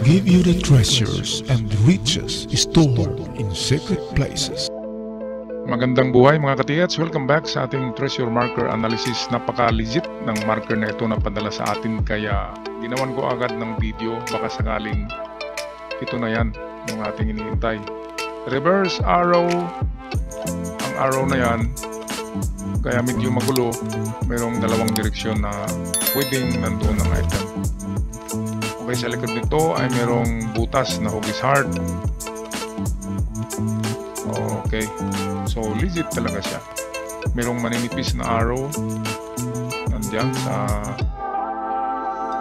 give you the treasures and riches stored in secret places. Magandang buhay mga katiyats, welcome back sa ating treasure marker analysis. Napaka-legit ng marker na ito na padala sa atin, kaya ginawan ko agad ng video, baka sakaling ito na yan yung ating iniintay. Reverse arrow, ang arrow na yan, kaya medyo magulo, mayroong dalawang direksyon na pwedeng nandoon ang item. Okay, sa likod nito ay mayroong butas na hugis hard. Okay, so legit talaga siya. Merong maninipis na arrow nandyan sa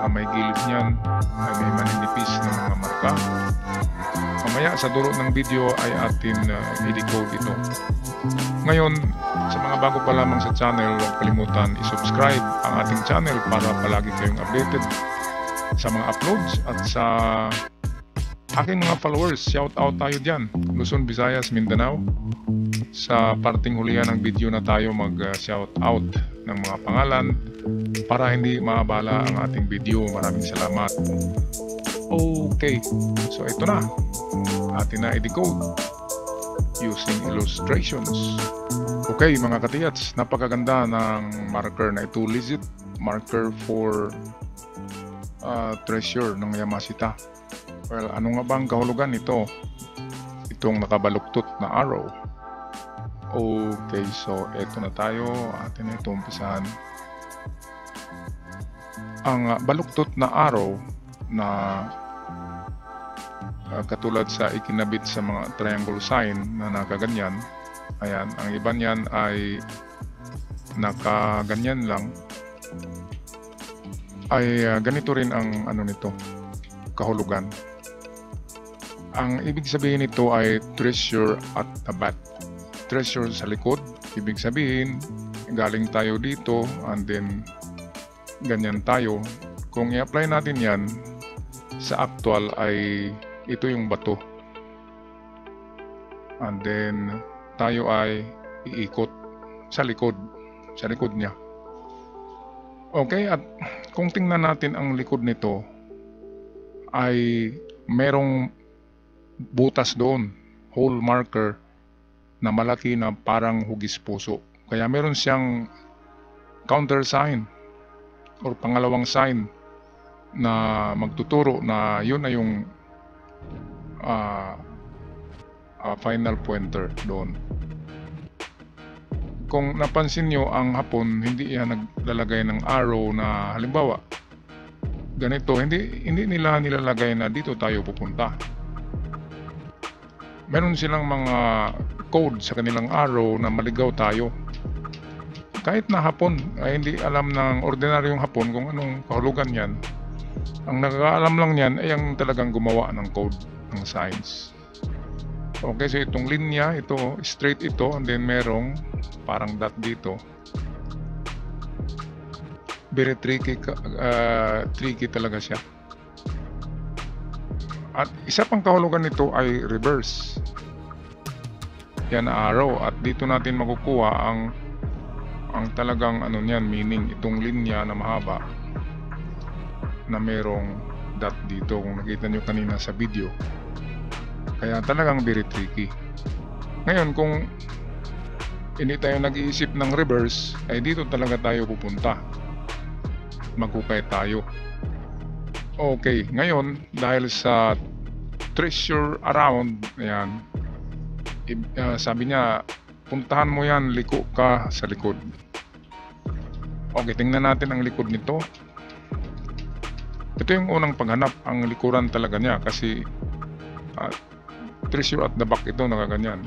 may gilid niyan, ay may maninipis na mga marka. Mamaya sa dulo ng video ay atin i-decode ito. Ngayon, sa mga bago pa lamang sa channel, huwag kalimutan i-subscribe ang ating channel para palagi kayong updated sa mga uploads at sa aking mga followers. Shout out tayo dyan, Luzon, Visayas, Mindanao. Sa parting hulihan ng video na tayo mag shout out ng mga pangalan para hindi maabala ang ating video. Maraming salamat. Okay, so ito na, atin na i-decode using illustrations. Okay mga katiyats, napakaganda ng marker na ito. Legit marker for treasure ng Yamashita. Well, ano nga bang kahulugan nito? Itong nakabaluktot na arrow. Okay, so eto na tayo. Atin na ito umpisahan. Ang baluktot na arrow na katulad sa ikinabit sa mga triangle sign na nakaganyan. Ayan, ang iba niyan ay nakaganyan lang. Ay ganito rin ang ano nito, kahulugan. Ang ibig sabihin nito ay treasure at the back. Treasure sa likod, ibig sabihin galing tayo dito and then ganyan tayo. Kung i-apply natin yan sa actual ay ito yung bato, and then tayo ay iikot sa likod niya. Okay, at kung tingnan natin ang likod nito ay merong butas doon, hole marker na malaki na parang hugis puso. Kaya meron siyang counter sign or pangalawang sign na magtuturo na yun na yung final pointer doon. Kung napansin nyo, ang Hapon hindi yan naglalagay ng arrow na halimbawa ganito, hindi nila nilalagay na dito tayo pupunta. Meron silang mga code sa kanilang arrow na maligaw tayo. Kahit na Hapon ay hindi alam ng ordinaryong Hapon kung anong kahulugan yan. Ang nakakaalam lang yan ay ang talagang gumawa ng code ng signs. Okay, so itong linya, ito straight ito, and then merong parang dot dito. Very tricky talaga siya. At isa pang kahulugan nito ay reverse. Yan arrow, at dito natin makukuha ang talagang ano niyan, meaning itong linya na mahaba na merong dot dito, kung nakita nyo kanina sa video. Kaya talagang very tricky. Ngayon, kung hindi tayo nag-iisip ng reverse, ay dito talaga tayo pupunta. Magkukay tayo. Okay, ngayon dahil sa treasure around, ayan, sabi niya puntahan mo yan, liko ka sa likod. Okay, tingnan natin ang likod nito. Ito yung unang paghanap, ang likuran talaga niya, kasi treasure at the back ito, nakaganyan.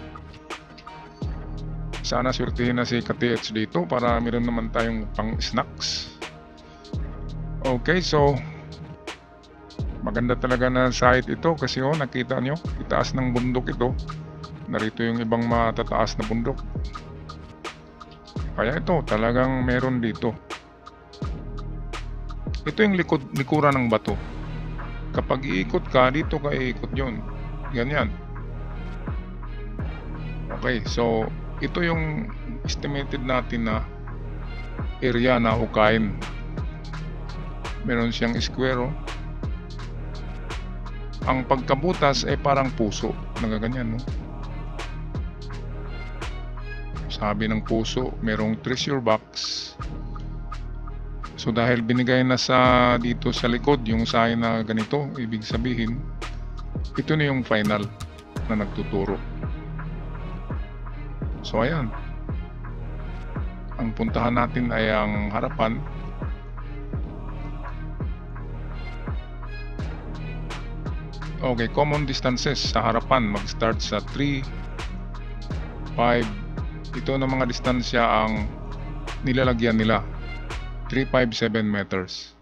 Sana swertihin na si KTH dito para meron naman tayong pang snacks. Okay, so maganda talaga na site ito kasi nakita nyo, itaas ng bundok ito. Narito yung ibang matataas na bundok. Kaya ito talagang meron dito. Ito yung likuran ng bato. Kapag iikot ka, dito ka iikot yun. Ganyan. Okay, so ito yung estimated natin na area na hukayin. Meron siyang square, ang pagkabutas ay parang puso, nagaganyan, no? Sabi ng puso, merong treasure box. So dahil binigay na sa dito sa likod yung sign na ganito, ibig sabihin, ito na yung final na nagtuturo. So ayan, ang puntahan natin ay ang harapan. Okay, common distances sa harapan mag-start sa 3, 5. Ito na mga distansya ang nilalagyan nila, 3, 5, 7 meters.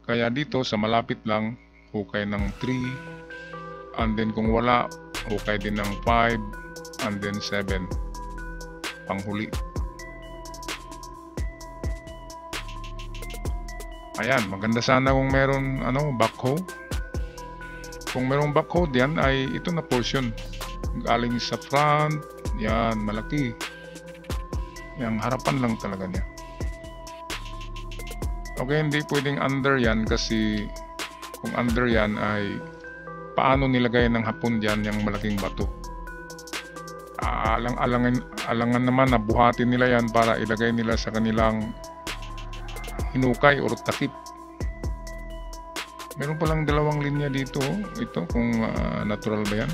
Kaya dito sa malapit lang, hukay ng 3, and then kung wala, hukay din ng 5, and then 7 panghuli. Ayan, maganda sana kung meron backhoe. Kung merong backhoe diyan ay ito na portion galing sa front. Yan, malaki. Yang harapan lang talaga niya. Okay, hindi pwedeng under yan kasi kung under yan ay paano nilagay ng hapon diyan yung malaking bato. Alangan naman na buhatin nila yan para ilagay nila sa kanilang hinukay o takip. Meron palang dalawang linya dito. Ito kung natural ba yan.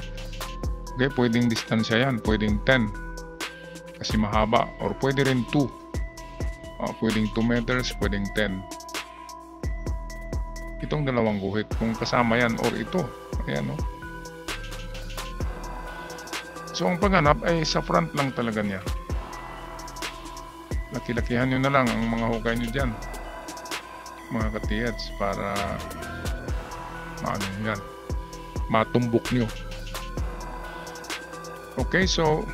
Okay, pwedeng distansya yan. Pwedeng 10 kasi mahaba, or pwede rin 2. Pwedeng 2 meters, pwedeng 10. Itong dalawang guhit kung kasama yan or ito. Ayan, no? So ang paghanap ay sa front lang talaga niya. Laki-lakihan nyo na lang ang mga hukay nyo dyan, mga katiyats, para matumbok nyo. Okay, so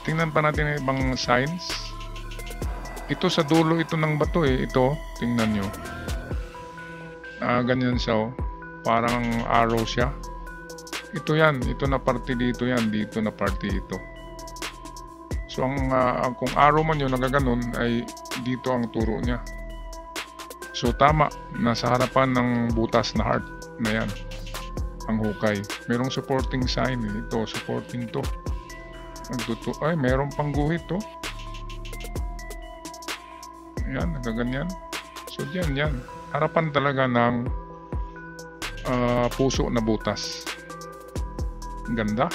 tingnan pa natin ang ibang signs. Ito sa dulo ito ng bato ito, tingnan nyo. Ganyan siya, parang arrow siya. Ito yan, ito na parte dito yan, dito na parte ito. So kung arrow man yun nagaganon ay dito ang turo niya. So tama, nasa harapan ng butas na heart na yan ang hukay. Merong supporting sign ito, supporting to. Ay, meron pang guhit to. Ayan, nagaganyan. So yan, harapan talaga ng puso na butas. Ganda.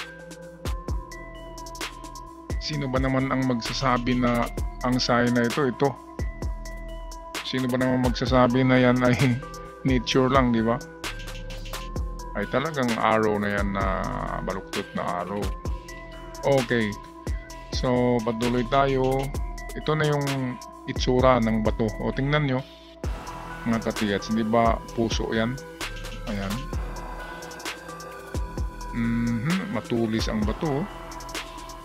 Sino ba naman ang magsasabi na ang sign na ito? Sino ba naman magsasabi na yan ay nature lang, di ba? Ay talagang arrow na yan, na baluktot na arrow. Okay. So, patuloy tayo. Ito na yung itsura ng bato. O, tingnan nyo, mga katiyats, di ba puso yan? Ayan. Matulis ang bato.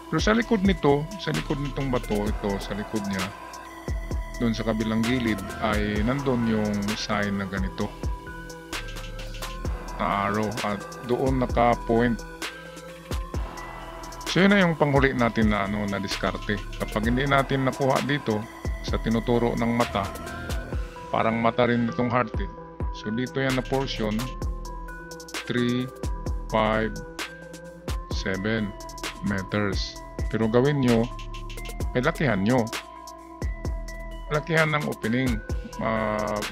Pero sa likod nitong bato, ito, sa likod niya, doon sa kabilang gilid, ay nandun yung sign na ganito, na arrow, at doon naka-point. So yun na yung panghuli natin na diskarte. Kapag hindi natin nakuha dito sa tinuturo ng mata, parang mata rin itong heart So dito yan na portion, 3, 5, 7 meters. Pero gawin nyo, ay lakihan nyo. Lakihan ng opening,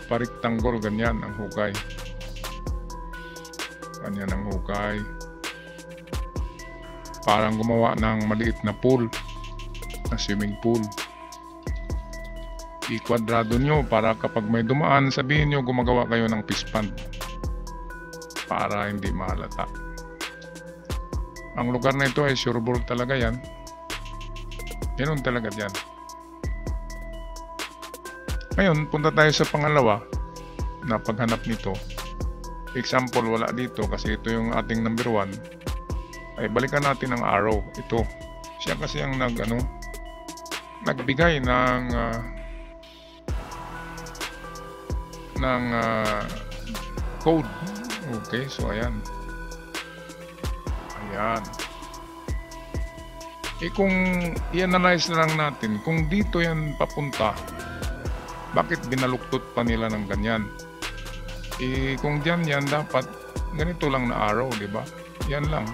pariktanggol, ganyan ang hukay. Ganyan ang hukay. Parang gumawa ng maliit na pool, na swimming pool. I-kwadrado nyo para kapag may dumaan, sabihin nyo gumagawa kayo ng fish pond para hindi mahalata. Ang lugar na ito ay sureball talaga yan. Ganun talaga dyan. Ngayon, punta tayo sa pangalawa na paghanap nito. Example, wala dito kasi ito yung ating number 1. Ay balikan natin ang arrow. Ito. Siya kasi ang nagbigay ng code. Okay, so ayan. Kung i-analyze na lang natin, kung dito yan papunta, bakit binaluktot pa nila ng ganyan? Kung dyan yan, dapat ganito lang na arrow, di ba? Yan lang.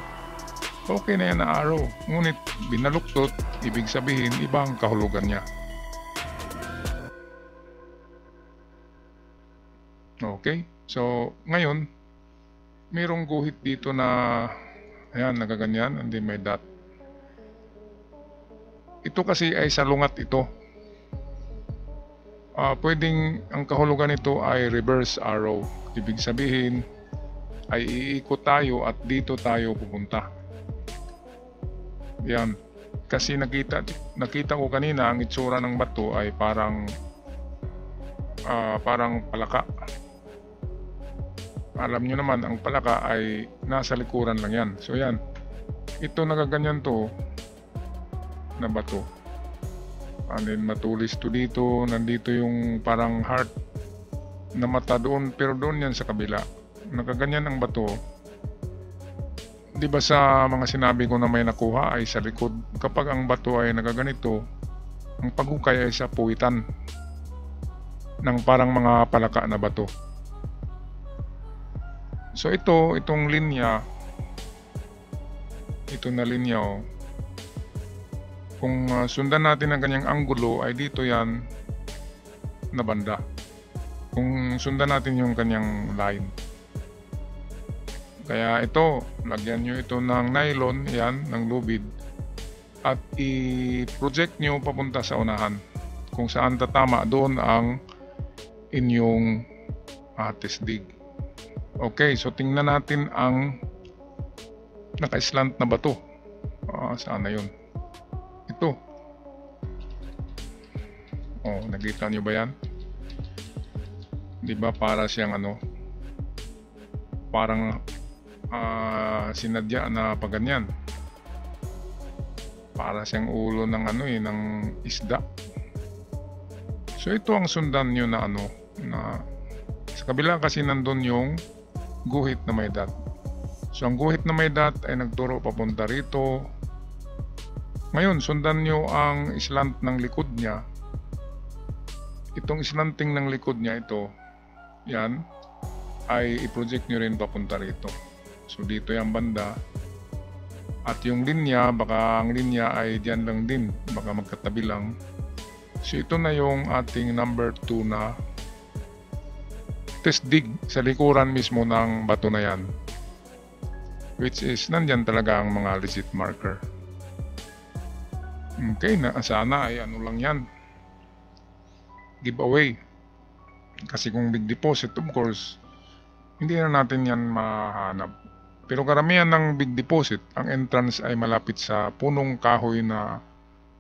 Okay na yan na arrow. Ngunit binaluktot, ibig sabihin iba ang kahulugan niya. Okay? So, ngayon, mayroong guhit dito na ayan, nagaganyan, and then may dot. Ito kasi ay salungat ito. Pwedeng ang kahulugan nito ay reverse arrow. Ibig sabihin ay iikot tayo at dito tayo pupunta. Yan. Kasi nakita ko kanina ang itsura ng bato ay parang palaka. Alam nyo naman, ang palaka ay nasa likuran lang yan. So yan. Ito nagaganyan to na bato. And then matulis to dito. Nandito yung parang heart na mata doon. Pero doon yan sa kabila. Nagaganyan ang bato. Di ba sa mga sinabi ko na may nakuha ay sa likod. Kapag ang bato ay nagaganito, ang paghukay ay sa puwitan ng parang mga palaka na bato. So itong linya, ito na linya, oh. Kung sundan natin ang kanyang anggulo ay dito yan na banda. Kung sundan natin yung kanyang line. Kaya ito, lagyan nyo ito ng nylon, yan, ng lubid. At i-project nyo papunta sa unahan. Kung saan tatama, doon ang inyong testig. Okay, so tingnan natin ang naka-slant na bato. Saan na yun? Ito. Nakita nyo ba yan? Diba para siyang parang sinadya na paganyan. Para siyang ulo ng ng isda. So ito ang sundan nyo na na sa kabila kasi nandun yung guhit na may dot. So ang guhit na may dot ay nagturo papunta rito. Ngayon, sundan nyo ang slant ng likod niya. Itong slanting ng likod niya ito, yan, ay i-project nyo rin papunta rito. So dito yung banda. At yung linya, baka ang linya ay dyan lang din. Baka magkatabi lang. So ito na yung ating number 2 na test dig sa likuran mismo ng bato na yan, which is nandyan talaga ang mga legit marker. Okay, sana ay lang yan, giveaway. Kasi kung big deposit, of course hindi na natin yan mahanap. Pero karamihan ng big deposit, ang entrance ay malapit sa punong kahoy na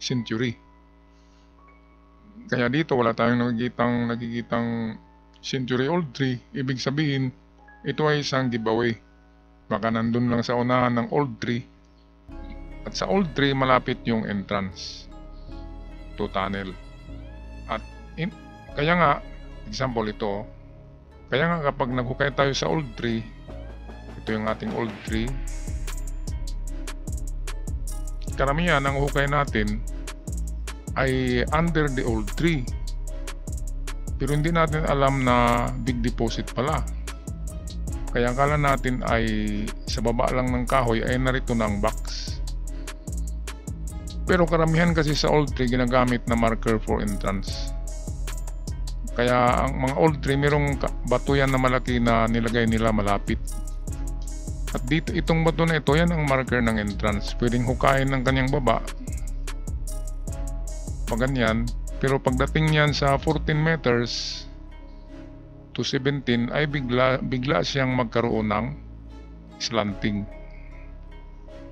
century. Kaya dito wala tayong nagigitang century old tree. Ibig sabihin, ito ay isang giveaway. Baka nandun lang sa unahan ng old tree. At sa old tree, malapit yung entrance to tunnel. At kaya nga, example ito, kaya nga kapag naghukay tayo sa old tree, ito yung ating old tree, karamihan ang hukay natin ay under the old tree. Pero hindi natin alam na big deposit pala. Kaya akala natin ay sa baba lang ng kahoy ay narito na ang box. Pero karamihan kasi sa old tree ginagamit na marker for entrance. Kaya ang mga old tree mayroong bato yan na malaki na nilagay nila malapit. At dito itong bato na ito, yan ang marker ng entrance. Pwedeng hukayin ng kanyang baba. Paganyan. Pero pagdating niyan sa 14 meters to 17 ay bigla siyang magkaroon ng slanting.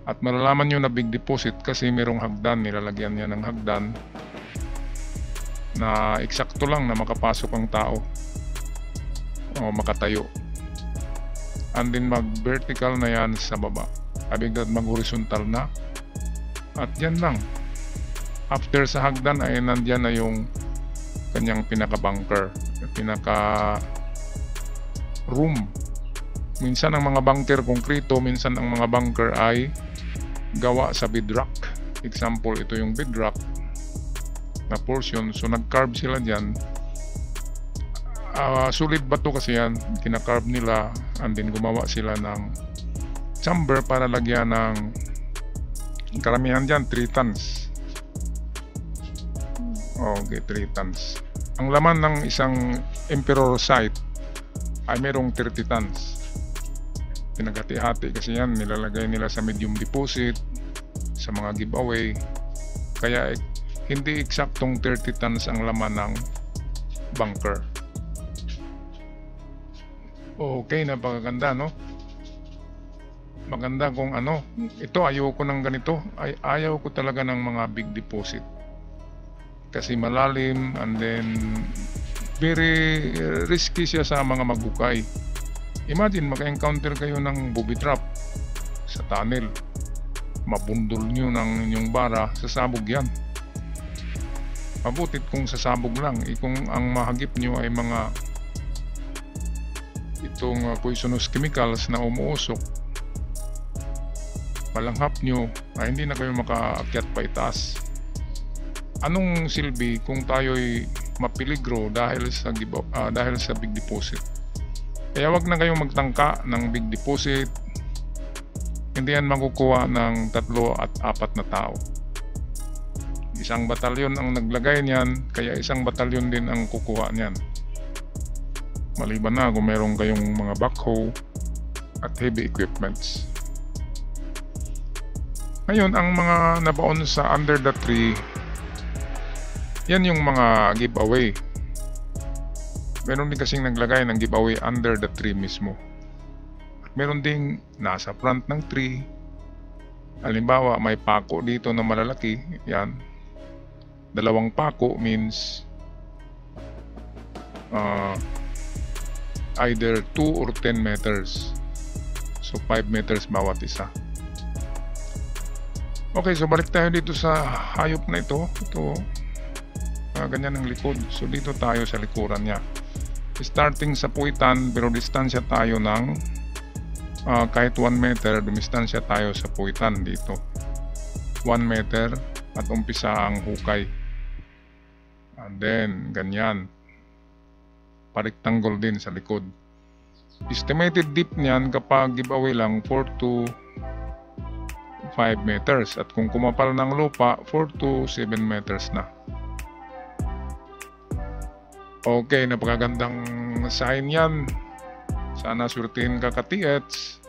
At malalaman nyo na big deposit kasi merong hagdan, nilalagyan niya ng hagdan na eksakto lang na makapasok ang tao o makatayo. And then mag-vertical na yan sa baba. Abigad mag-horizontal na. At yan lang. After sa hagdan ay nandyan na yung kanyang pinaka-bunker, pinaka-room. Minsan ang mga bunker konkreto, minsan ang mga bunker ay gawa sa bedrock. Example, ito yung bedrock na portion. So nag-carve sila dyan. Solid bato kasi yan, kinakarve nila, and then gumawa sila ng chamber para lagyan ng karamihan dyan 3 tons. Okay, 3 tons. Ang laman ng isang Emperor site ay merong 30 tons. Pinagati-hati kasi yan, nilalagay nila sa medium deposit, sa mga giveaway. Kaya hindi eksaktong 30 tons ang laman ng bunker. Okay, napakaganda, no? Maganda kung ano. Ito, ayoko ng ganito. Ayaw ko talaga ng mga big deposit. Kasi malalim, and then very risky siya sa mga maghukay. Imagine, maka-encounter kayo ng booby trap sa tunnel. Mabundol nyo ng inyong bara, sasabog yan. Mabutit kung sasabog lang. Kung ang mahagip nyo ay mga itong poisonous chemicals na umuusok, malanghap nyo, ay hindi na kayo makaakyat pa itaas. Anong silbi kung tayo'y mapiligro dahil sa big deposit? Kaya wag na kayong magtangka ng big deposit. Hindi yan makukuha ng 3 at 4 na tao. Isang batalyon ang naglagay niyan, kaya isang batalyon din ang kukuha niyan. Maliban na kung meron kayong mga backhoe at heavy equipments. Ngayon, ang mga nabaon sa under the tree, yan yung mga giveaway. Meron din kasing naglagay ng giveaway under the tree mismo. At meron ding nasa front ng tree. Halimbawa, may pako dito na malalaki. Yan. 2 pako means either 2 or 10 meters. So 5 meters bawat isa. Okay, so balik tayo dito sa hayop na ito. Ito, ganyan ang likod. So dito tayo sa likuran niya. Starting sa puwitan, pero distansya tayo ng kahit 1 meter, dumistansya tayo sa puwitan dito. 1 meter at umpisa ang hukay. And then, ganyan. Parektangle din sa likod. Estimated deep niyan kapag giveaway lang 4 to 5 meters. At kung kumapal ng lupa, 4 to 7 meters na. Okay, napakagandang sign yan. Sana surtihin ka ka-TH.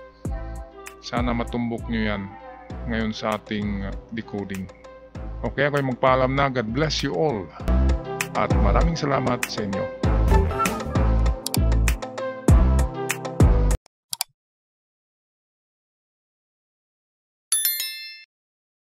Sana matumbok nyo yan ngayon sa ating decoding. Okay, ako'y magpaalam na. God bless you all. At maraming salamat sa inyo.